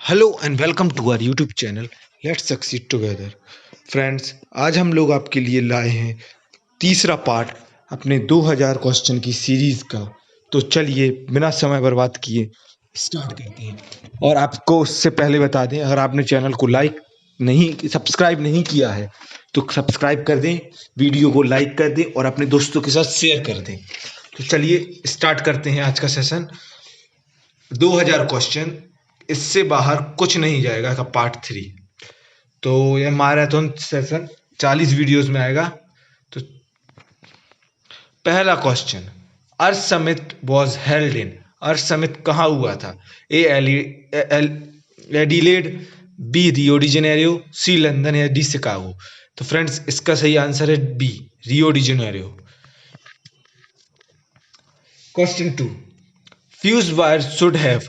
Hello and welcome to our YouTube channel let's succeed together. Friends, आज हम लोग आपके लिए लाए हैं तीसरा पार्ट अपने 2000 क्वेश्चन की सीरीज का। तो चलिए बिना समय बर्बाद किए स्टार्ट करते हैं। और आपको उससे पहले बता दें, अगर आपने चैनल को सब्सक्राइब नहीं किया है तो सब्सक्राइब कर दें, वीडियो को लाइक कर दें और अपने दोस्तों के साथ शेयर कर दें। तो चलिए स्टार्ट करते हैं आज का सेशन। 2000 क्वेश्चन, इससे बाहर कुछ नहीं जाएगा का पार्ट 3। तो यह मैराथन सेशन 40 वीडियोस में आएगा। तो पहला question, Earth Summit was held in. Earth Summit कहाँ हुआ था? A Adelaide, B Rio de Janeiro, C London या डी शिकागो। तो फ्रेंड्स, इसका सही आंसर है B Rio de Janeiro. Question 2, fuse wire should have.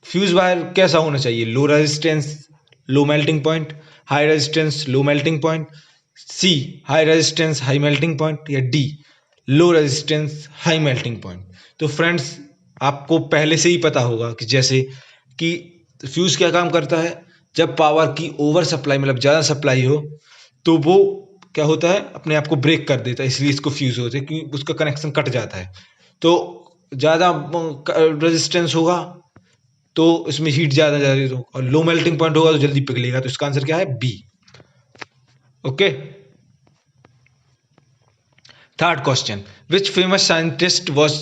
Fuse wire कैसा होना चाहिए? Low resistance, low melting point, high resistance, low melting point, C high resistance high melting point, या D low resistance high melting point. तो friends, आपको पहले से ही पता होगा कि जैसे कि फ्यूज क्या काम करता है। जब पावर की ओवर सप्लाई मतलब ज़्यादा सप्लाई हो तो वो क्या होता है, अपने आप को ब्रेक कर देता है, इसलिए इसको फ्यूज होते हैं क्योंकि उसका कनेक्शन कट जाता है। तो ज़्यादा रेजिस्टेंस होगा तो इसमें हीट ज़्यादा जा रही हो, और लो मेल्टिंग पॉइंट होगा तो जल्दी पिघलेगा। तो इसका आंसर क्या है? B. Okay. Third question, which famous scientist was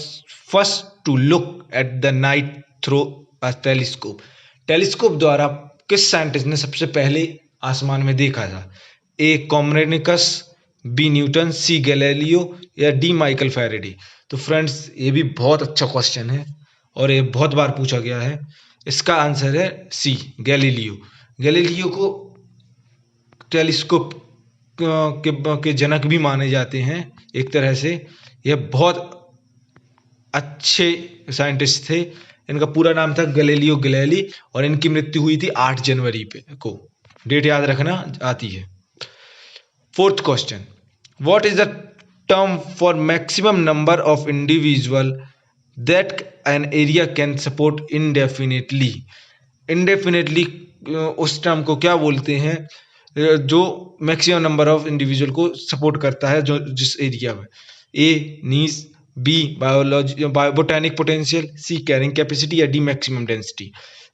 first to look at the night through a telescope. Telescope द्वारा किस साइंटिस्ट ने सबसे पहले आसमान में देखा था? ए कॉमरेनिकस, बी न्यूटन, सी गैलीलियो, या डी माइकल फैराडे। तो फ्रेंड्स, ये भी बहुत अच्छा क्वेश्चन है और ये बहुत बार पूछा गया है। इसका आंसर है सी गैलीलियो। गैलीलियो को टेलीस्कोप के जनक भी माने जाते हैं एक तरह से। यह बहुत अच्छे साइंटिस्ट थे। इनका पूरा नाम था गैलीलियो गैलीली और इनकी मृत्यु हुई थी 8 जनवरी को। डेट याद रखना आती है। Fourth question, what is the term for maximum number of individual that an area can support indefinitely. Indefinitely उस टर्म को क्या बोलते हैं जो मैक्सिमम नंबर ऑफ इंडिविजुअल को सपोर्ट करता है जो जिस एरिया में? ए नीस, बी बायोलॉजी बोटेनिक पोटेंशियल, सी कैरिंग कैपेसिटी, या डी मैक्सिमम डेंसिटी।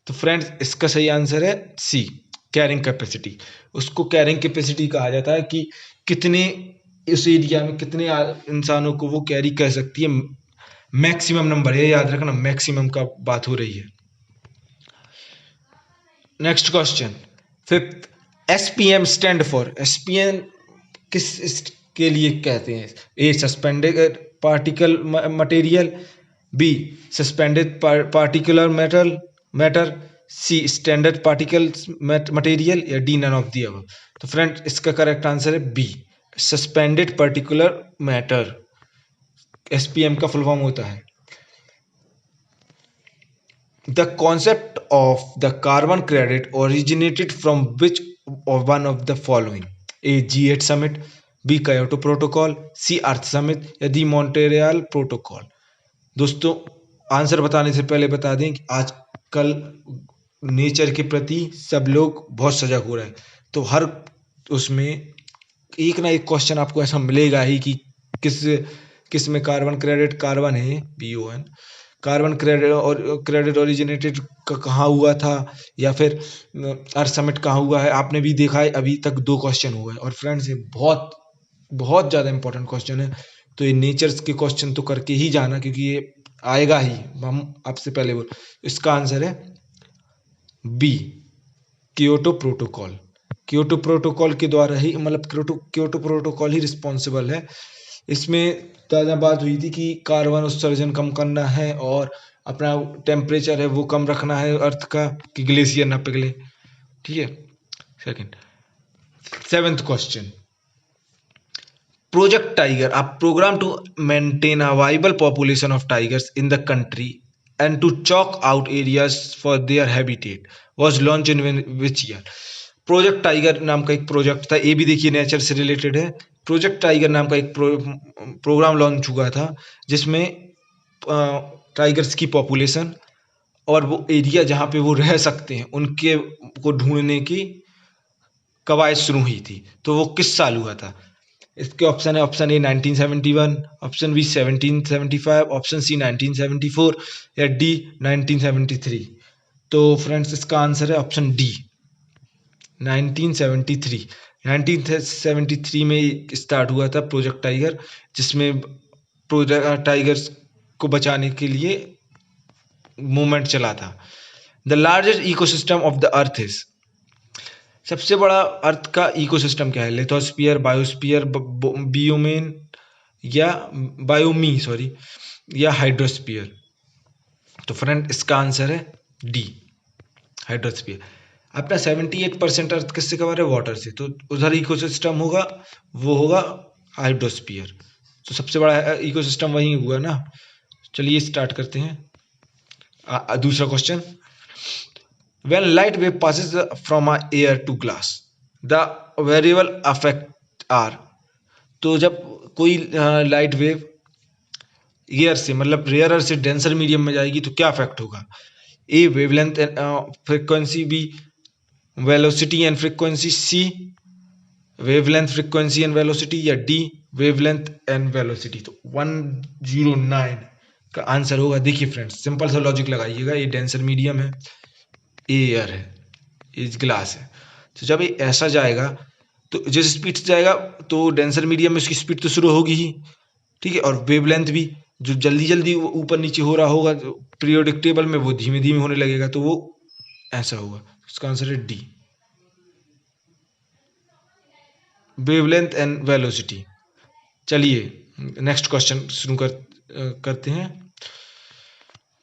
तो फ्रेंड्स, इसका सही आंसर है सी कैरिंग कैपेसिटी। उसको कैरिंग कैपेसिटी कहा जाता है कि कितने उस एरिया में कितने इंसानों को वो कैरी कर सकती है। मैक्सिमम नंबर है, याद रखना, मैक्सिमम का बात हो रही है। Next question, fifth, SPM stand for. SPM किस के लिए कहते हैं? A suspended particle material, B suspended particular matter, C standard particle material, या D none of the above. तो फ्रेंड, इसका करेक्ट आंसर है B suspended particular matter. SPM का फुल फॉर्म होता है। The concept of the carbon credit originated from which of one of the following? A. G8 Summit, B. Kyoto Protocol, C. Earth Summit, या D. Montreal Protocol। दोस्तों, answer बताने से पहले बता दें कि आजकल नेचर के प्रति सब लोग बहुत सजग हो रहे हैं। तो हर उसमें एक ना एक क्वेश्चन आपको ऐसा मिलेगा ही कि किस किस में कार्बन क्रेडिट, कार्बन है BON, कार्बन क्रेडिट ओरिजिनेटेड कहाँ हुआ था, या फिर अर्थ समिट कहाँ हुआ है। आपने भी देखा है, अभी तक 2 क्वेश्चन हुए हैं। और फ्रेंड्स, ये बहुत बहुत ज़्यादा इंपॉर्टेंट क्वेश्चन है। तो ये नेचर्स के क्वेश्चन तो करके ही जाना, क्योंकि ये आएगा ही, हम आपसे पहले बोल। इसका आंसर है B Kyoto protocol. Kyoto protocol के द्वारा ही, मतलब क्योटो प्रोटोकॉल ही रिस्पॉन्सिबल है। इसमें ज़्यादा बात हुई थी कि कार्बन उत्सर्जन कम करना है और अपना टेम्परेचर है वो कम रखना है अर्थ का, कि ग्लेशियर ना पिघले। ठीक है। Seventh question, project tiger, a program to maintain a viable population of tigers in the country and to chalk out areas for their habitat was launched in which year? Project tiger नाम का एक project था। ये भी देखिए nature से related है। Project tiger नाम का एक प्रोग्राम लॉन्च हुआ था जिसमें टाइगर्स की पॉपुलेशन और वो एरिया जहाँ पे वो रह सकते हैं उनके को ढूंढने की कवायद शुरू हुई थी। तो वो किस साल हुआ था? इसके ऑप्शन है, option A 1971, option B 1775, option C 1974 या डी 1973। तो फ्रेंड्स इसका आंसर है ऑप्शन डी 1973। 1973 में स्टार्ट हुआ था प्रोजेक्ट टाइगर, जिसमें प्रोजेक्ट टाइगर्स को बचाने के लिए मूवमेंट चला था। The largest ecosystem of the earth is, सबसे बड़ा अर्थ का इकोसिस्टम क्या है? लिथोस्फीयर, बायोस्फीयर, बियोमेन या बायोमी सॉरी या हाइड्रोस्फीयर। तो फ्रेंड इसका आंसर है डी हाइड्रोस्फीयर। अपना 78% अर्थ किससे कवर है? वाटर से। तो उधर इकोसिस्टम होगा, वो होगा हाइड्रोस्फीयर। तो सबसे बड़ा इकोसिस्टम वही हुआ ना। चलिए स्टार्ट करते हैं। दूसरा question, when light wave passes from a air to glass the variable effect are। तो जब कोई लाइट वेव एयर से मतलब रेयरर से डेंसर मीडियम में जाएगी तो क्या इफेक्ट होगा? A wavelength frequency, B velocity and frequency, C wavelength frequency and velocity या डी वेवलेंथ एंड वेलोसिटी। तो 109 का आंसर होगा। देखिए फ्रेंड्स सिंपल सा लॉजिक लगाइएगा, ये डेंसर मीडियम है, ये एयर है, ये ग्लास है। तो जब ये ऐसा जाएगा तो जिस स्पीड से जाएगा तो डेंसर मीडियम में उसकी स्पीड तो शुरू होगी ही, ठीक है, और वेवलेंथ भी जो जल्दी जल्दी ऊपर नीचे हो रहा होगा पीरियोडिक टेबल में वो धीमे धीमे होने लगेगा, तो वो ऐसा होगा। इसका आंसर है डी वेवलेंथ एंड वेलोसिटी। चलिए नेक्स्ट क्वेश्चन शुरू करते हैं।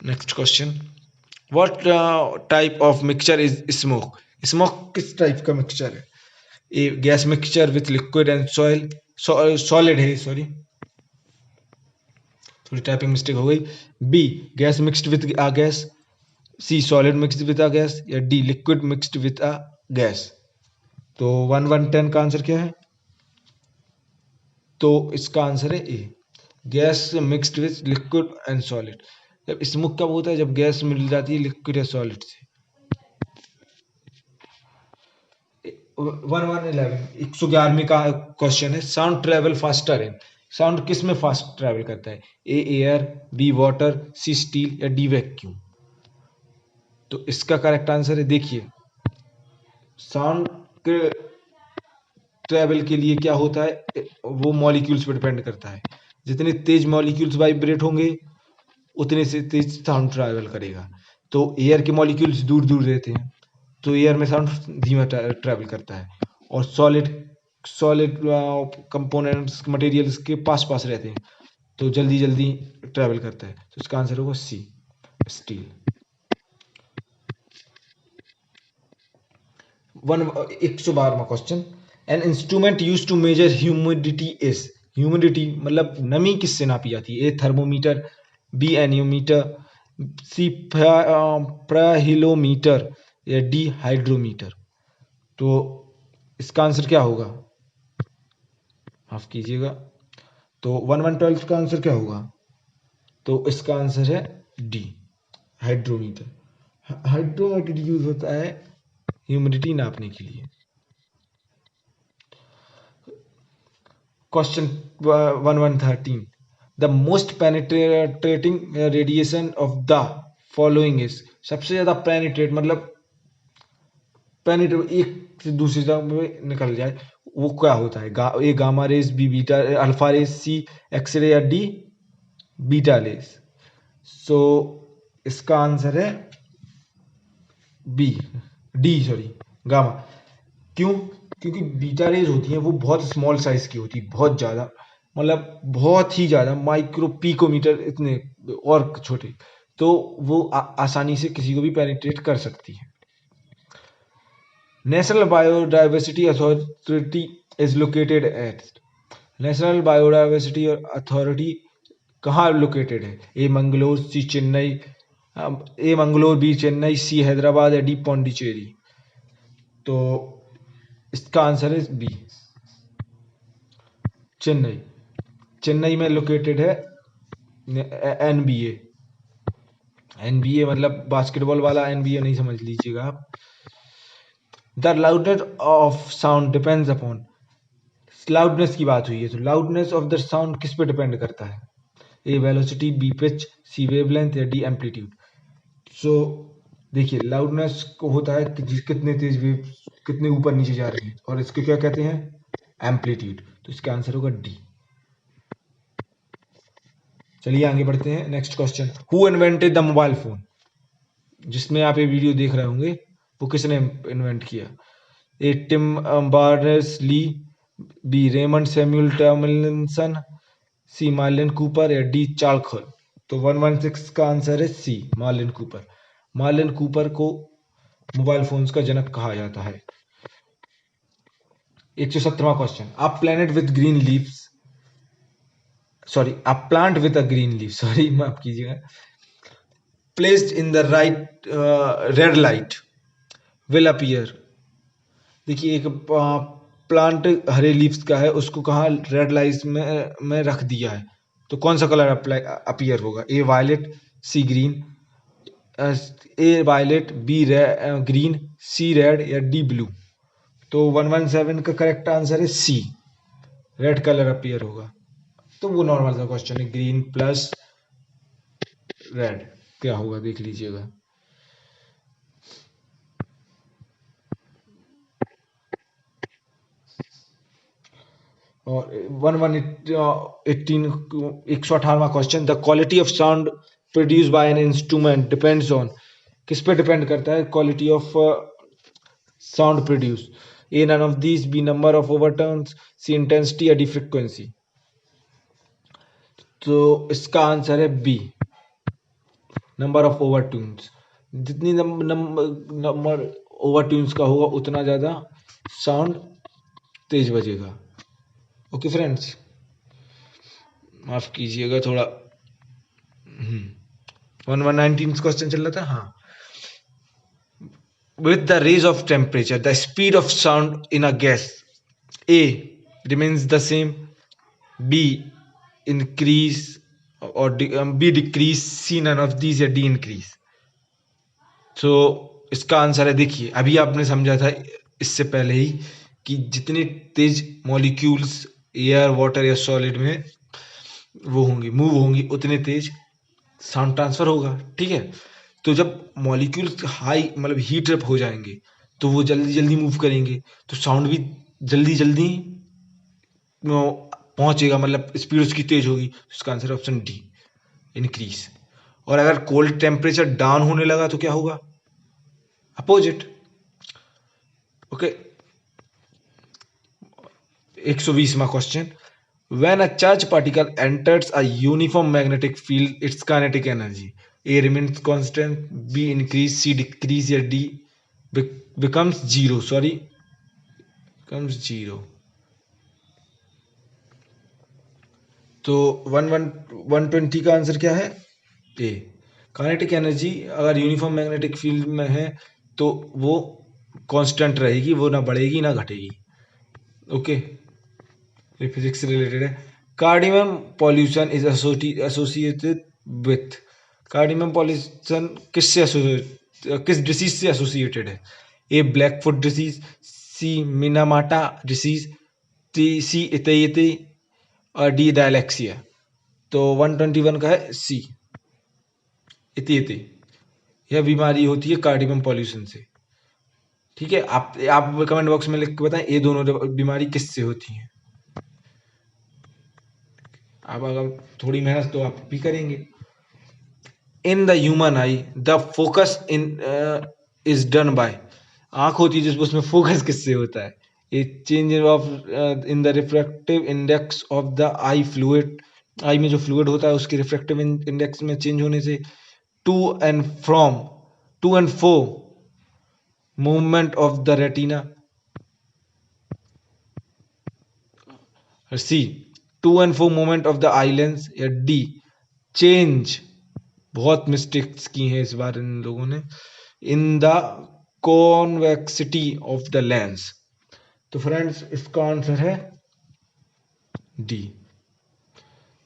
Next question, what type of mixture is smoke? Smoke किस टाइप का मिक्सचर है? A gas mixture with liquid and soil, solid है सॉरी, थोड़ी टाइपिंग मिस्टेक हो गई। B gas mixed with a gas, C solid mixed with a gas या D liquid mixed with a gas. तो 1 1 10 का answer क्या है? तो इसका आंसर है A gas mixed with liquid and solid. जब स्मोक कब होता है? जब गैस मिल जाती है लिक्विड या सॉलिड से। 1 1 11 का क्वेश्चन है, sound travel faster in, sound किस में फास्ट ट्रेवल करता है? ए air, B water, C steel या डी वैक्यूम। तो इसका करेक्ट आंसर है, देखिए साउंड के ट्रेवल के लिए क्या होता है, वो मॉलिक्यूल्स पर डिपेंड करता है। जितने तेज मॉलिक्यूल्स वाइब्रेट होंगे उतने से तेज साउंड ट्रैवल करेगा। तो एयर के मॉलिक्यूल्स दूर दूर रहते हैं तो एयर में साउंड धीमा ट्रैवल करता है, और सॉलिड सॉलिड कंपोनेंट्स मटेरियल्स के पास पास रहते हैं तो जल्दी जल्दी ट्रैवल करता है। तो इसका आंसर होगा सी स्टील। 112वां question, an instrument use to measure humidity is, humidity मतलब नमी किससे नापी जाती है? ए थर्मोमीटर, बी एनियोमीटर, सी प्राहिलोमीटर या डी हाइड्रोमीटर। तो इसका आंसर क्या होगा? माफ कीजिएगा। तो 1 1 12 का आंसर क्या होगा? तो इसका आंसर है डी हाइड्रोमीटर। हाइड्रोमीटर यूज होता है ह्यूमिडिटी नापने के लिए। Question 1 1 13, the most penetrating radiation of the following is, सबसे ज्यादा पेनिट्रेट मतलब पेनिट्रेट एक से दूसरी जगह में निकल जाए वो क्या होता है? A gamma rays, B beta alpha rays, C X ray या डी बीटा रेस। सो इसका आंसर है बी डी सॉरी गामा। क्यों? क्योंकि बीटा रेज होती हैं वो बहुत स्मॉल साइज की होती है, बहुत ज़्यादा मतलब बहुत ही ज़्यादा माइक्रो पिकोमीटर इतने और छोटे, तो वो आसानी से किसी को भी पेनिट्रेट कर सकती है। National biodiversity authority is located at, national biodiversity authority कहाँ लोकेटेड है? ए मंगलोर, सी चेन्नई, ए मंगलोर, बी चेन्नई, सी हैदराबाद या डी पौंडीचेरी। तो इसका आंसर है बी चेन्नई। चेन्नई में लोकेटेड है एनबीए। एनबीए मतलब बास्केटबॉल वाला एनबीए नहीं समझ लीजिएगा आप। The loudness of sound depends upon, loudness की बात हुई है तो लाउडनेस ऑफ द साउंड किस पे डिपेंड करता है? ए वेलोसिटी, बी पिच, सी वेवलेंथ या डी एम्पलीट्यूड। सो देखिए लाउडनेस को होता है कि कितने तेज वेव कितने ऊपर नीचे जा रही है, और इसको क्या कहते हैं? एम्पलीट्यूड। तो इसका आंसर होगा डी। चलिए आगे बढ़ते हैं। Next question, who invented the mobile phone? जिसमें आप ये वीडियो देख रहे होंगे वो किसने इन्वेंट किया? A Tim Berners Lee, B Raymond Samuel Tomlinson, C Marlin Cooper या डी चार्ल्स। तो 116 का आंसर है C, Marlin Cooper. Marlin Cooper को मोबाइल फोन्स का जनक कहा जाता है। 117वां question, a planet with green leaves, sorry a plant with a green leave, sorry माफ कीजिएगा, placed in the right red light will appear. देखिए एक प्लांट हरे लीव्स का है, उसको कहाँ रेड लाइट में रख दिया है, तो कौन सा कलर अपीयर होगा? ए violet, C green, A violet, be green, C red या डी ब्लू। तो 117 का करेक्ट आंसर है सी, रेड कलर अपीयर होगा। तो वो नॉर्मल सा क्वेश्चन है, ग्रीन प्लस रेड क्या होगा देख लीजिएगा। और 118वां question, the quality of sound produce by an instrument depends on, किस पे डिपेंड करता है quality of sound produce? A none of these, B number of overtones, C intensity या डी फ्रीक्वेंसी। तो इसका आंसर है बी, नंबर ऑफ ओवरटोन्स। जितनी number overtones का होगा उतना ज़्यादा साउंड तेज बजेगा। ओके फ्रेंड्स, माफ कीजिएगा थोड़ा 119 क्वेश्चन चल रहा था। हाँ, with the raise of temperature the speed of sound in a gas, a remains the same, b increase or b decrease, c none of these या d increase। तो इसका आंसर है, देखिए अभी आपने समझा था इससे पहले ही कि जितने तेज मॉलिक्यूल्स एयर वाटर या सॉलिड में वो होंगी मूव होंगी उतने तेज साउंड ट्रांसफर होगा। ठीक है, तो जब मॉलिक्यूल्स हाई मतलब हीट अप हो जाएंगे तो वो जल्दी जल्दी मूव करेंगे, तो साउंड भी जल्दी जल्दी पहुंचेगा, मतलब स्पीड उसकी तेज होगी। इसका आंसर ऑप्शन डी, इंक्रीज। और अगर कोल्ड टेम्परेचर डाउन होने लगा तो क्या होगा? अपोजिट। ओके, 120वां question, when a charged particle enters a uniform magnetic field its kinetic energy, a remains constant, b increase, c decrease या d becomes zero, sorry becomes zero। तो 120 का answer क्या है? ए, काइनेटिक एनर्जी अगर uniform magnetic field में है तो वो कांस्टेंट रहेगी, वो ना बढ़ेगी ना घटेगी। ओके, ये फिजिक्स से रिलेटेड है। Cardium pollution is associated with, cardium pollution किस डिसीज से एसोसिएटेड है? ए ब्लैक फुट डिसीज, सी मिनामाटा डिसीज, सी इतेते और डी डायलैक्सिया। तो 121 का है सी, इतेते। यह बीमारी होती है कार्डियम पॉल्यूशन से। ठीक है, आप कमेंट बॉक्स में लिख के बताएं ये दोनों बीमारी किससे होती हैं। आप अगर थोड़ी मेहनत तो आप भी करेंगे। In the human eye the focus in is done by, आंख होती है जिसमें उसमें फोकस किससे होता है? A change of in the refractive index of the eye fluid, eye में जो फ्लूइड होता है उसके रिफ्रैक्टिव इंडेक्स में चेंज होने से, to and from, to and fro movement of the retina, C to and fro movement of the eye lens या D change, बहुत मिस्टेक्स की हैं इस बार इन लोगों ने, in the convexity of the lens. तो फ्रेंड्स इसका आंसर है D,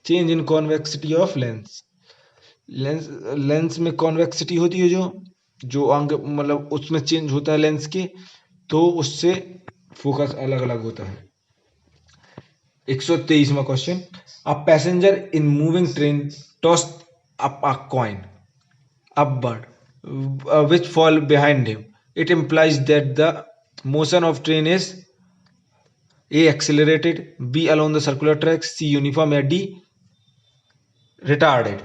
change in convexity of lens. Lens lens में कॉन्वेक्सिटी होती है, जो अंग मतलब उसमें चेंज होता है लेंस के, तो उससे फोकस अलग अलग होता है। 123वां question, a passenger in moving train toss up a coin upward, which fall behind him. It implies that the motion of train is A. accelerated, B. along the circular tracks, C. uniform, या D. retarded.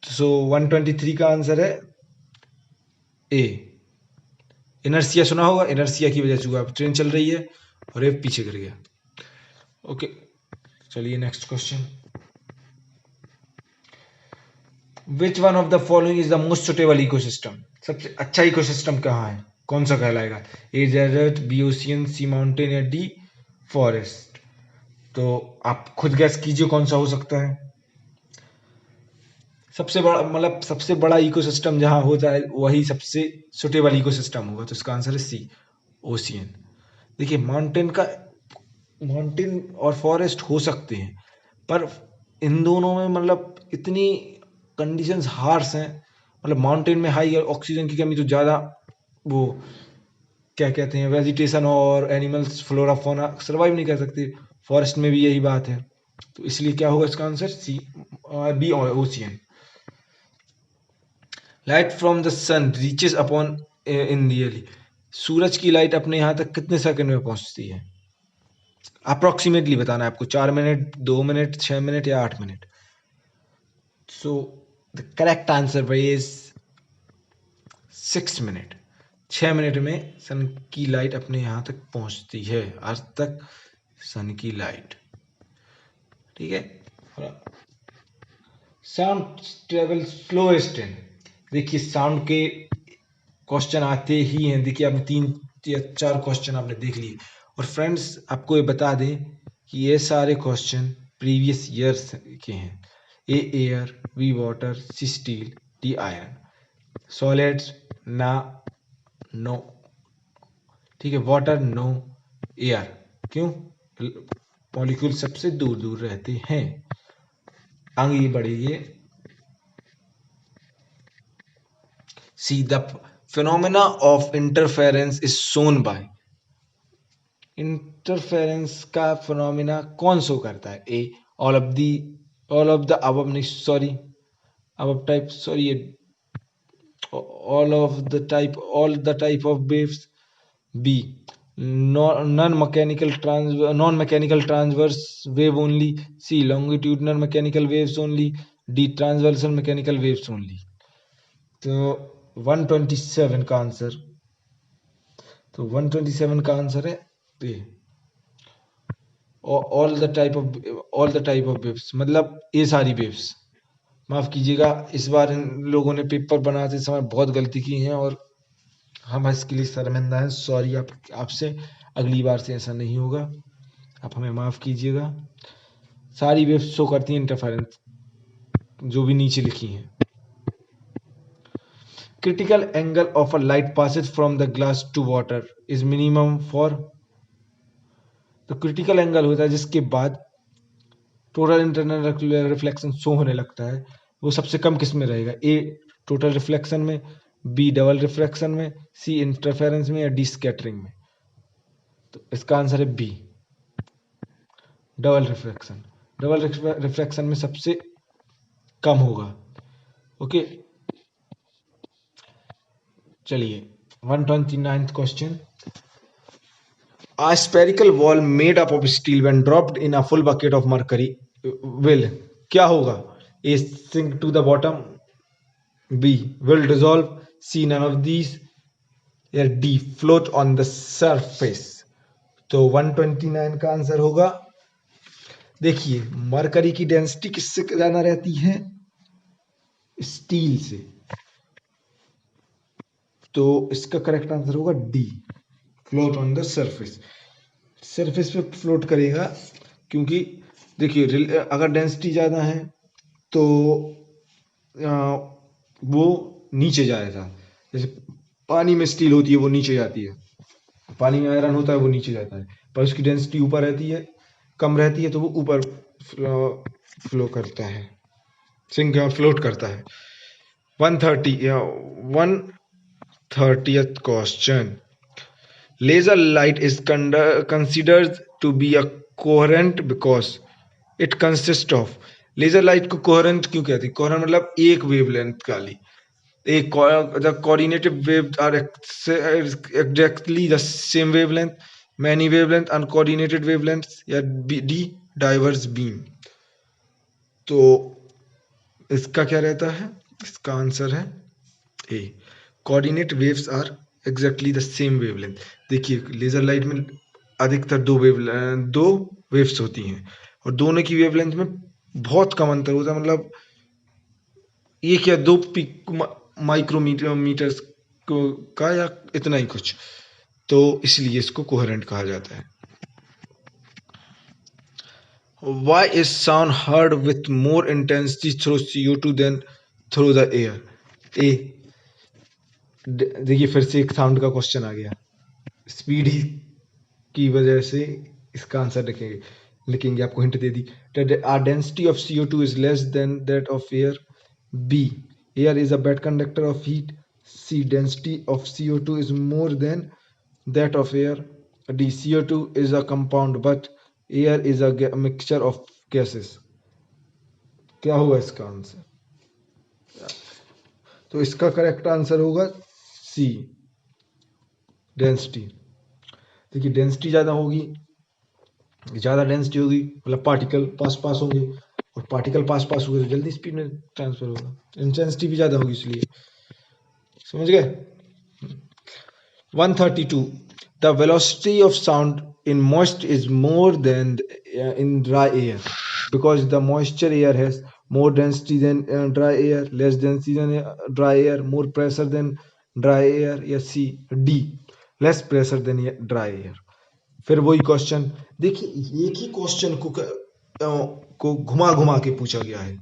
So 123 का answer है ए। Inertia सुना होगा, inertia की वजह से हुआ, train चल रही है और एक पीछे गिर गया। ओके, चलिए next question, which one of the following is the most suitable ecosystem? सबसे अच्छा इकोसिस्टम कहाँ है, कौन सा कहलाएगा? A desert, B ocean, C mountain, या डी फॉरेस्ट? तो आप खुद गैस कीजिए कौन सा हो सकता है। सबसे बड़ा मतलब सबसे बड़ा इकोसिस्टम जहां होता है वही सबसे सुटेबल इकोसिस्टम होगा, तो इसका आंसर है सी, ओशियन। देखिए माउंटेन और फॉरेस्ट हो सकते हैं, पर इन दोनों में मतलब इतनी कंडीशंस हार्श हैं। मतलब माउंटेन में हाई ऑक्सीजन की कमी, तो ज़्यादा वो क्या कहते हैं, वेजिटेशन और एनिमल्स फ्लोरा फौना सर्वाइव नहीं कर सकते। फॉरेस्ट में भी यही बात है, तो इसलिए क्या होगा इसका answer C, B ocean. Light from the sun reaches upon in really, सूरज की लाइट अपने यहाँ तक कितने सेकंड में पहुंचती है? अप्रोक्सीमेटली बताना है आपको, 4 मिनट, 2 मिनट, 6 मिनट या 8 minute. So the correct answer is 6 minute. 6 minute में सन की लाइट अपने यहाँ तक पहुंचती है, आज तक सन की लाइट। ठीक है। साउंड ट्रेवल स्लोएस्ट इन, देखिए साउंड के क्वेश्चन आते ही हैं। देखिए आपने 3 या 4 क्वेश्चन आपने देख लिए। और फ्रेंड्स आपको ये बता दें कि ये सारे क्वेश्चन प्रीवियस ईयर्स के हैं। A air, B water, C steel, D iron. Solids ना, नो, ठीक है, वाटर नो, एयर। क्यों? मॉलिक्यूल सबसे दूर दूर रहते हैं। आगे बढ़िए। C the phenomena of interference is shown by, interference का फिनोमेना कौन शो करता है? A all of the above, नहीं sorry, above type, sorry, all the type of waves. B non mechanical transverse wave only. C longitudinal mechanical waves only. D transversal mechanical waves only. तो 127 का answer, तो 127 का answer है A, all the type of waves, मतलब ये सारी waves. माफ कीजिएगा, इस बार इन लोगों ने पेपर बनाते समय बहुत गलती की है और हम इसके लिए शर्मिंदा हैं। सॉरी आपसे, अगली बार से ऐसा नहीं होगा, आप हमें माफ कीजिएगा। सारी वेव्स शो करती हैं इंटरफेरेंस, जो भी नीचे लिखी हैं। Critical angle of a light passes from the glass to water is minimum for, तो क्रिटिकल एंगल होता है जिसके बाद टोटल इंटरनल रिफ्लेक्शन शो होने लगता है, वो सबसे कम किस में रहेगा? ए टोटल रिफ्लेक्शन में, बी डबल रिफ्लेक्शन में, सी इंटरफेरेंस में, या डी स्कैटरिंग में? तो इसका आंसर है B, double reflection. Double reflection में सबसे कम होगा। ओके, चलिए 129th question, a spherical ball made up of steel when dropped in a full bucket of mercury will क्या होगा? A sink to the bottom, B will dissolve, C none of these, या D float on the surface? तो 129 का answer होगा, देखिए mercury की density किससे ज्यादा रहती है? स्टील से, तो इसका करेक्ट आंसर होगा D, float on the surface. Surface पे फ्लोट करेगा, क्योंकि देखिए अगर डेंसिटी ज़्यादा है तो वो नीचे जाएगा। जैसे पानी में स्टील होती है वो नीचे जाती है, पानी में आयरन होता है वो नीचे जाता है, पर उसकी डेंसिटी ऊपर रहती है, कम रहती है, तो वो ऊपर फ्लो करता है। सिंक फ्लोट करता है। 130 या 130th question, laser light is considered to be a coherent because it consists of, laser light को कोहेरेंट क्यों कहते हैं? कोहेरेंट मतलब एक वेवलेंथ वाली, एक the coordinated waves are exactly the same wavelength, many wavelength, uncoordinated wavelengths या d diverse beam। तो इसका क्या रहता है? इसका आंसर है A, coordinate waves are exactly the same wavelength. देखिए लेजर लाइट में अधिकतर दो वेव्स होती हैं और दोनों की वेवलेंथ में बहुत कम अंतर होता है, मतलब एक या दो माइक्रोमीटर मीटर्स का या इतना ही कुछ, तो इसलिए इसको कोहेरेंट कहा जाता है। Why is sound heard with more intensity through CO2 than through the air? ए, देखिए फिर से एक साउंड का क्वेश्चन आ गया। स्पीड ही की वजह से इसका आंसर लिखेंगे, आपको हिंट दे दी। A density of CO2 is less than that of air. B, air is a bad conductor of heat. C, density of CO2 is more than that of air. D, CO2 is a compound but air is a mixture of gases. क्या होगा इसका answer? तो इसका correct answer होगा सी, density. देखिए density ज़्यादा होगी, ज़्यादा डेंसिटी होगी मतलब पार्टिकल पास पास होंगे, और पार्टिकल पास पास होंगे तो जल्दी स्पीड में ट्रांसफर होगा, इंटेंसिटी भी ज़्यादा होगी इसलिए। समझ गए? 132, the velocity of sound in moist is more than in dry air because the moisture air has more density than dry air, less density than dry air, more pressure than dry air, या C, D, less pressure than dry air. फिर वही question, देखिए एक ही question को घुमा घुमा के पूछा गया है,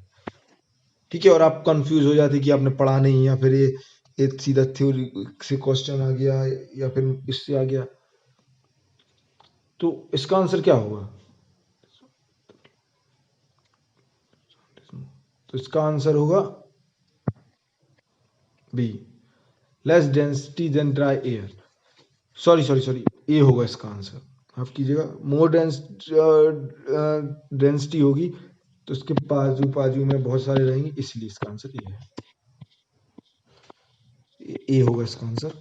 ठीक है, और आप कंफ्यूज हो जाते कि आपने पढ़ा नहीं, या फिर ये एक सीधा थ्योरी से क्वेश्चन आ गया या फिर इससे आ गया, तो इसका आंसर क्या होगा? तो इसका आंसर होगा B, less density than dry air. Sorry sorry sorry, A होगा इसका आंसर, माफ कीजिएगा। मोर डेंसिटी होगी तो उसके बाजू बाजू में बहुत सारे रहेंगे, इसलिए इसका आंसर ये है, ए होगा इसका आंसर।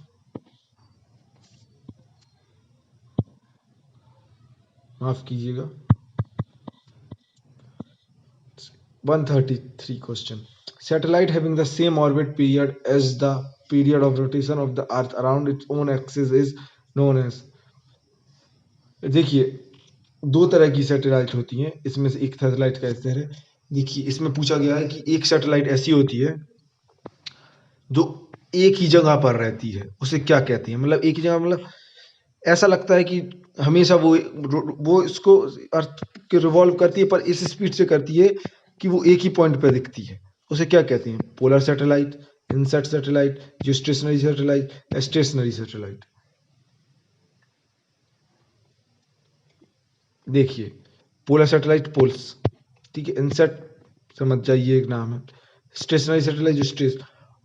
माफ कीजिएगा। 133 question, satellite having the same orbit period as the period of rotation of the earth around its own axis is known as। देखिए दो तरह की सैटेलाइट होती हैं, इसमें से एक सैटेलाइट का आंसर है। देखिए इसमें पूछा गया है कि एक सैटेलाइट ऐसी होती है जो एक ही जगह पर रहती है, उसे क्या कहते हैं? मतलब एक ही जगह मतलब ऐसा लगता है कि हमेशा वो इसको अर्थ के रिवॉल्व करती है, पर इस स्पीड से करती है कि वो एक ही पॉइंट पर दिखती है, उसे क्या कहते हैं? पोलर सैटेलाइट, इनसेट सैटेलाइट, जो स्टेशनरी सैटेलाइट, स्टेशनरी सैटेलाइट। देखिए पोलर सैटेलाइट पोल्स, ठीक है, इनसेट समझ जाइए एक नाम है, स्टेशनरी सैटेलाइट जो स्टेश,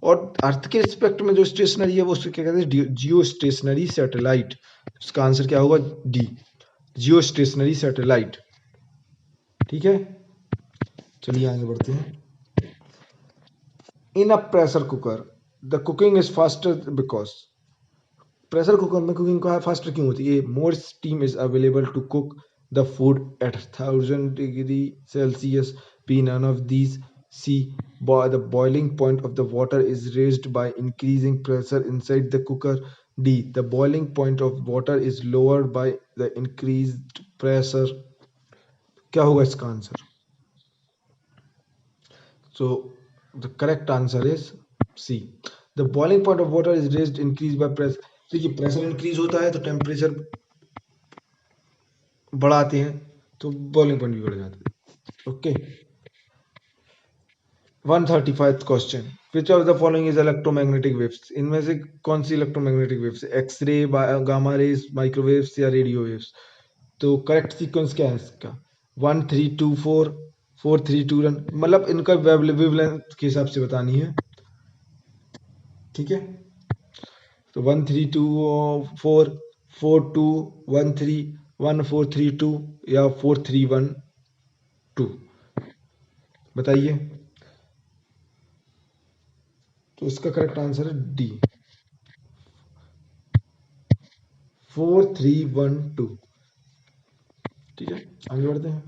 और अर्थ के रिस्पेक्ट में जो स्टेशनरी है वो उसको क्या कहते हैं? Geostationary satellite. इसका आंसर क्या होगा? D, geostationary satellite. ठीक है, चलिए आगे बढ़ते हैं। In a pressure cooker the cooking is faster because, pressure cooker में कुकिंग का फास्टर क्यों होती है? More steam is available to cook the food at 1000 degree Celsius. B, none of these. C, the boiling point of the water is raised by increasing pressure inside the cooker. D, the boiling point of water is lowered by the increased pressure। क्या होगा इसका answer? So the correct answer is C, the boiling point of water is raised increased by pressure। देखिए pressure increase होता है तो temperature बढ़ाते हैं तो बॉइलिंग पॉइंट भी बढ़ जाता है। Okay, 135th question, which of the following is electromagnetic waves? इनमें से कौन सी electromagnetic waves? X ray, gamma rays, microwaves या रेडियो वेव्स? तो करेक्ट सीक्वेंस क्या है इसका? 1 3 2 4 432 रन, मतलब इनका वेवलेंथ के हिसाब से बतानी है, ठीक है। तो 132 4 4213 1432 या 4312, बताइए। तो इसका करेक्ट आंसर है डी, 4312, ठीक है। आगे बढ़ते हैं।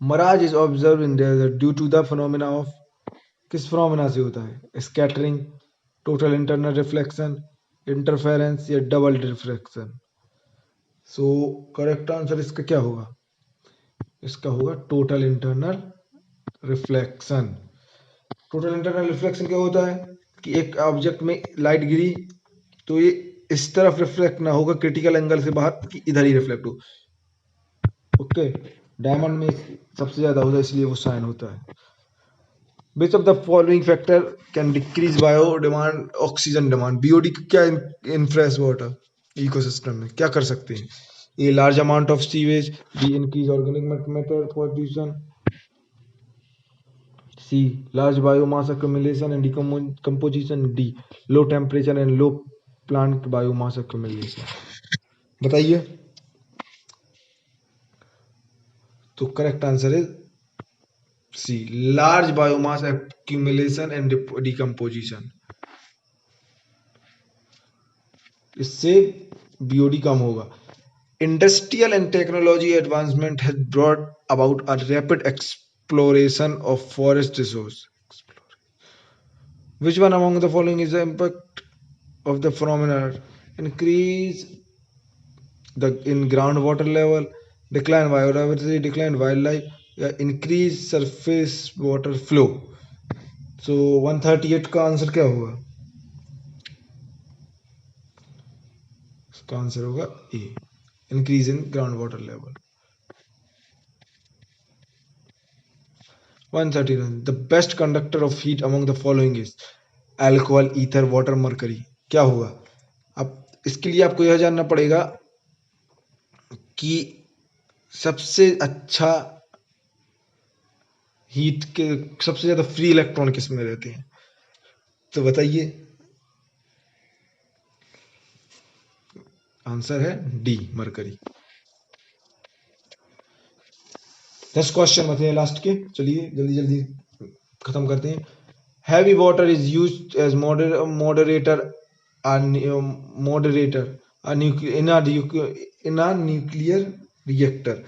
Mirage is observe in desert due to the phenomena of, किस फिनोमिना से होता है? Scattering, total internal reflection, interference या double reflection. So correct answer इसका क्या होगा? इसका होगा total internal reflection. Total internal reflection क्या होता है कि एक ऑब्जेक्ट में लाइट गिरी तो ये इस तरफ रिफ्लेक्ट ना होगा क्रिटिकल एंगल से बाहर, कि इधर ही रिफ्लेक्ट हो। ओके, डायमंड में सबसे ज्यादा होता है, इसलिए वो साइन होता है। विच of the following factor can decrease bio demand oxygen demand? BOD क्या इन फ्रेश वाटर इकोसिस्टम में क्या कर सकते हैं? A large amount of sewage, B increase organic matter production, C large biomass accumulation and decomposition, D low temperature and low plant biomass accumulation। बताइए। तो correct answer है C, large biomass accumulation and decomposition. इससे BOD कम होगा। Industrial and technology advancement has brought about a rapid exploration of forest resource. Which one among the following is the impact of the phenomena? Increase the in groundwater level, decline biodiversity, decline wildlife, या increase surface water flow? So 138 का answer क्या होगा? इसका answer होगा ए, increase in groundwater level। 139, the best conductor of heat among the following is alcohol, ether, water, mercury। क्या होगा? अब इसके लिए आपको यह जानना पड़ेगा कि सबसे अच्छा हीट के सबसे ज्यादा फ्री इलेक्ट्रॉन किस में रहते हैं? तो बताइए। आंसर है डी, मरकरी। 10 क्वेश्चन बचे हैं लास्ट के, चलिए जल्दी जल्दी खत्म करते हैं। Heavy water is use as moderator moderator in a nuclear reactor.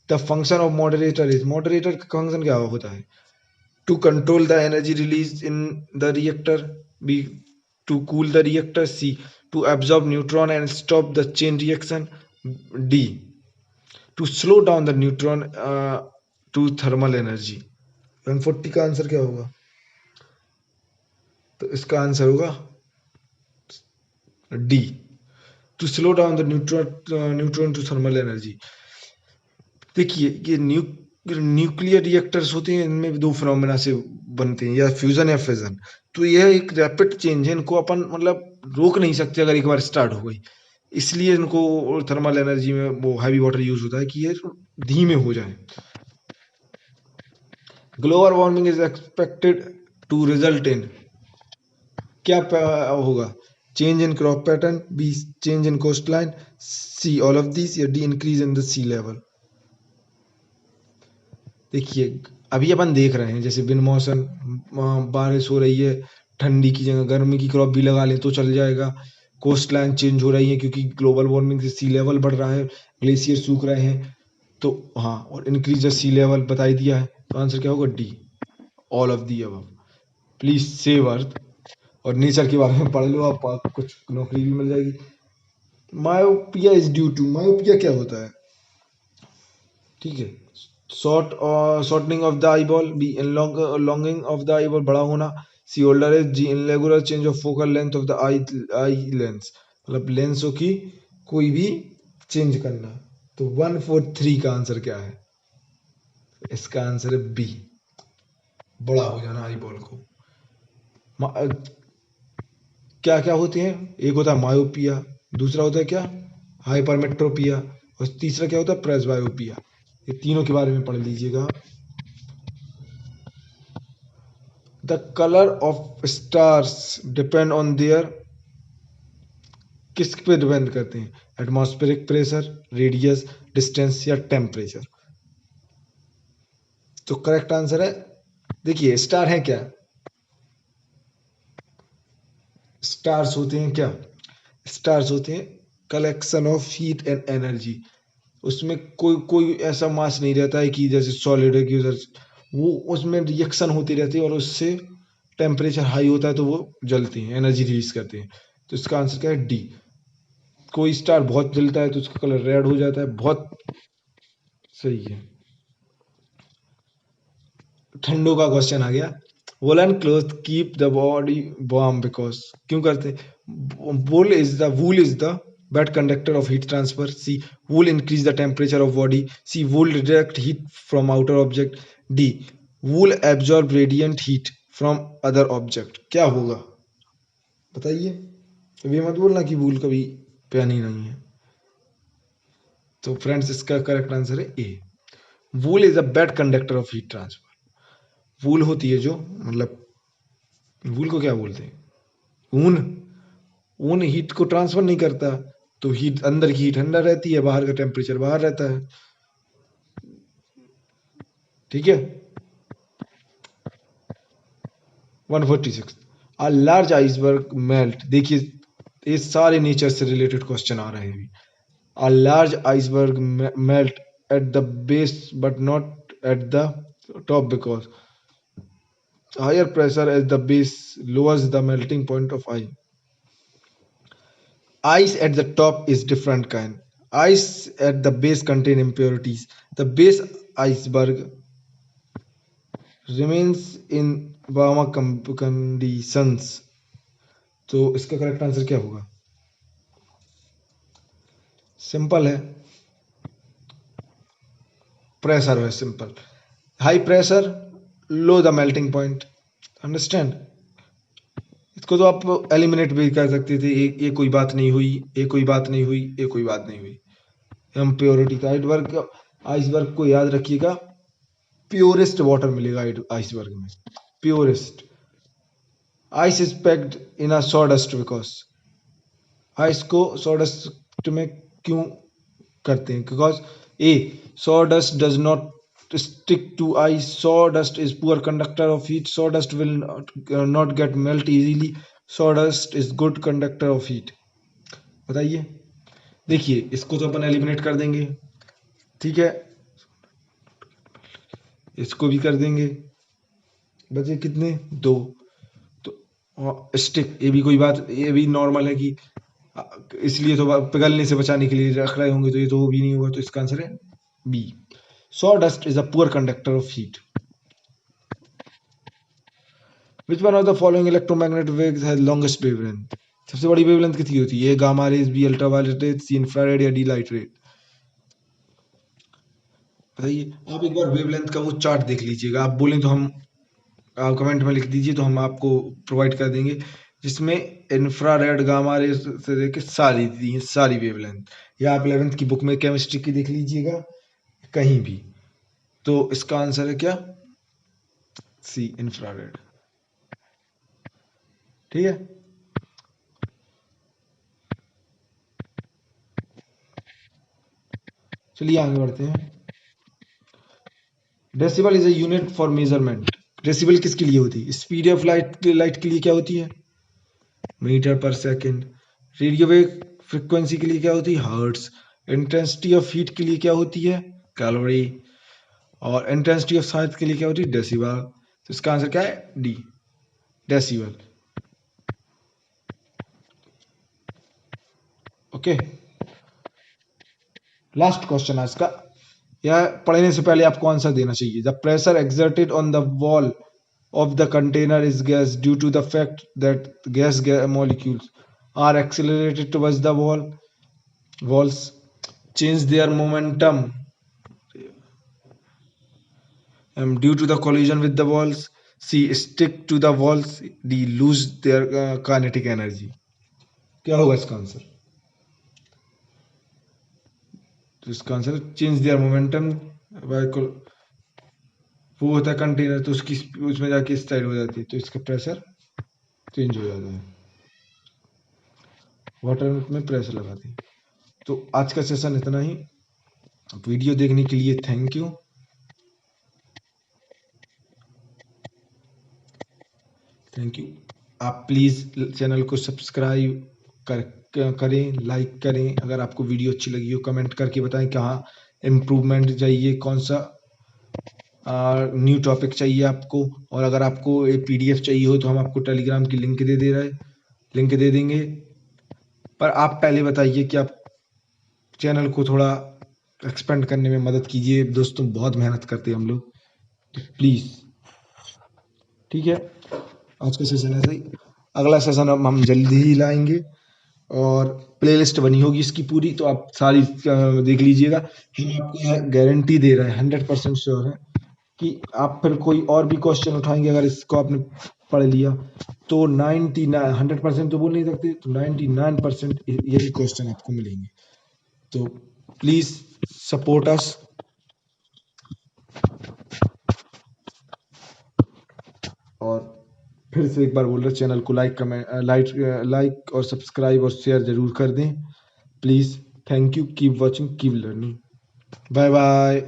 The function of moderator is, moderator का फंक्शन क्या होता है? To control the energy released in the reactor, B to cool the reactor, C to absorb neutron and stop the chain reaction, D to slow down the neutron to thermal energy। 140 का answer क्या होगा? तो इसका answer होगा D, to slow down the neutron to thermal energy. देखिए ये nuclear reactors होते हैं, इनमें दो फिनोमेना से बनते हैं, या फ्यूजन या फिजन। तो यह एक रैपिड चेंज है, इनको अपन मतलब रोक नहीं सकते अगर एक बार स्टार्ट हो गई। इसलिए इनको थर्मल एनर्जी में वो हैवी वाटर यूज होता है कि ये धीमे हो जाए। Global warming is expected to result in, क्या होगा? Change in crop pattern, B change in coast line, C all of this, या D increase in the sea level. देखिए अभी अपन देख रहे हैं जैसे बिन मौसम बारिश हो रही है, ठंडी की जगह गर्मी की क्रॉप भी लगा ले तो चल जाएगा। कोस्ट लाइन चेंज हो रही है क्योंकि ग्लोबल वार्मिंग से सी लेवल बढ़ रहा है, ग्लेशियर सूख रहे हैं। तो हाँ, और इंक्रीज द सी लेवल बता ही दिया है, तो आंसर क्या होगा? D, all of the above. Please save earth और नेचर के बारे में पढ़ लो, आप कुछ नौकरी भी मिल जाएगी। Myopia is due to, myopia क्या होता है? ठीक है, shortening of the eyeball, B longing of the eyeball, बड़ा होना, C older age, G irregular change of focal length of the eye lens, मतलब लेंसों की कोई भी चेंज करना। तो 143 का आंसर क्या है? इसका आंसर है बी, बड़ा हो जाना आई बॉल को। क्या क्या होते हैं? एक होता है मायोपिया, दूसरा होता है क्या? हाइपरमेट्रोपिया, और तीसरा क्या होता है? प्रेसबायोपिया। ये तीनों के बारे में पढ़ लीजिएगा। The colour of stars depend on their, किस पे डिपेंड करते हैं? एटमॉस्फेरिक प्रेशर, रेडियस, डिस्टेंस या टेम्परेचर? तो करेक्ट आंसर है, देखिए स्टार है क्या, स्टार्स होते हैं क्या, स्टार्स होते हैं collection of heat and energy. उसमें कोई कोई ऐसा मास नहीं रहता है कि जैसे सॉलिड है कि उधर, वो उसमें रिएक्शन होती रहती है और उससे टेम्परेचर हाई होता है तो वो जलते हैं, एनर्जी रिलीज करते हैं। तो इसका आंसर क्या है? डी। कोई स्टार बहुत जलता है तो उसका कलर रेड हो जाता है, बहुत सही है। ठंडों का क्वेश्चन आ गया। Woollen cloth keep the body warm because, क्यों करते? Wool is the bad conductor of heat transfer. C, wool increase the temperature of body. C, wool reject heat from outer object. D, wool absorb radiant heat from other object. क्या होगा बताइए? अब ये मत बोलना कि वूल कभी पहनी नहीं है। तो फ्रेंड्स इसका करेक्ट आंसर है A, wool is a bad conductor of heat transfer. Wool होती है जो, मतलब वूल को क्या बोलते हैं? ऊन। ऊन हीट को ट्रांसफर नहीं करता, तो हीट अंदर की हीट अंदर रहती है, बाहर का टेम्परेचर बाहर रहता है। ठीक है। 146, अ लार्ज आइसबर्ग मेल्ट। देखिए ये सारे नेचर से रिलेटेड क्वेश्चन आ रहे हैं अभी। A large iceberg melt at the base but not at the top because higher pressure at the base lowers the melting point of ice. Ice at the top is different kind. Ice at the base contain impurities. The base iceberg remains in warmer conditions. तो इसका correct answer क्या होगा? Simple है, pressure है, simple. High pressure, low the melting point. Understand? इसको तो आप eliminate भी कर सकते थे, ये कोई बात नहीं हुई, ये कोई बात नहीं हुई, ये कोई बात नहीं हुई। हम प्योरिटी का आइसबर्ग, आइसबर्ग को याद रखिएगा, प्योरेस्ट वाटर मिलेगा आइसबर्ग में, purest. Ice is packed in a sawdust because, ice को सॉडस्ट में क्यों करते हैं? Because A, sawdust does not stick to ice, sawdust is poor conductor of heat, sawdust will not get melt easily, sawdust is good conductor of heat। बताइए। देखिए इसको तो अपन eliminate कर देंगे, ठीक है, इसको भी कर देंगे, बचे कितने? दो। तो स्टिक, ये भी कोई बात, ये भी नॉर्मल है कि इसलिए तो पिघलने से बचाने के लिए रख रहे होंगे, तो ये तो वो भी नहीं होगा, तो इसका आंसर है B, sawdust is a poor conductor of heat. Which one of the following electromagnetic waves has longest wavelength? सबसे बड़ी वेवलेंथ कितनी होती है? A gamma rays, B ultraviolet rays, C infrared या डी लाइट रेज? बताइए। आप एक बार wavelength का वो चार्ट देख लीजिएगा, आप बोलें तो हम, आप कमेंट में लिख दीजिए तो हम आपको प्रोवाइड कर देंगे, जिसमें इंफ्रारेड गामा रे से लेके सारी दी हैं, सारी वेवलेंथ। या आप 11th की बुक में केमिस्ट्री की देख लीजिएगा कहीं भी। तो इसका आंसर है क्या? सी, इंफ्रारेड। ठीक है। चलिए आगे बढ़ते हैं। Decibel is a unit for measurement. Decibel किसके लिए होती है? स्पीड ऑफ लाइट, लाइट के लिए क्या होती है? मीटर पर सेकंड। रेडियो वेव फ्रिक्वेंसी के लिए क्या होती है? हर्ट्स। इंटेंसिटी ऑफ हीट के लिए क्या होती है? कैलोरी। और इंटेंसिटी ऑफ साउंड के लिए क्या होती है? डेसिबल। तो इसका आंसर क्या है? D, decibel. Okay, last question आज का। यह पढ़ने से पहले आपको आंसर देना चाहिए। The pressure exerted on the wall of the container is gas due to the fact that gas molecules are accelerated towards the walls, change their momentum due to the collision with the walls. C, stick to the walls. D, lose their kinetic energy। क्या होगा इसका answer? तो इसका answer change their momentum by वो होता है container, तो उसकी उसमें जाके स्टाइल हो जाती है, तो इसका प्रेशर चेंज हो जाता है, वाटर में प्रेशर लगाते हैं। तो आज का सेशन इतना ही। वीडियो देखने के लिए थैंक यू। Thank you. आप प्लीज़ चैनल को सब्सक्राइब करें, लाइक करें। अगर आपको वीडियो अच्छी लगी हो कमेंट करके बताएं कहाँ इम्प्रूवमेंट चाहिए, कौन सा न्यू टॉपिक चाहिए आपको। और अगर आपको ये पीडीएफ चाहिए हो तो हम आपको टेलीग्राम की लिंक दे देंगे। पर आप पहले बताइए कि आप चैनल को थोड़ा एक्सपेंड करने में मदद कीजिए दोस्तों, बहुत मेहनत करते हैं हम लोग, तो प्लीज़। ठीक है, आज का सेशन ऐसा ही। अगला सेशन अब हम जल्दी ही लाएंगे, और प्लेलिस्ट बनी होगी इसकी पूरी, तो आप सारी देख लीजिएगा। हम आपको यह गारंटी दे रहे हैं, 100% श्योर है कि आप फिर कोई और भी क्वेश्चन उठाएंगे अगर इसको आपने पढ़ लिया तो 99, 100% तो बोल नहीं सकते, तो 99% यही क्वेश्चन आपको मिलेंगे। तो प्लीज सपोर्ट अस। और फिर से एक बार बोल रहे, चैनल को लाइक और सब्सक्राइब और शेयर जरूर कर दें please. Thank you, keep watching, keep learning. Bye bye.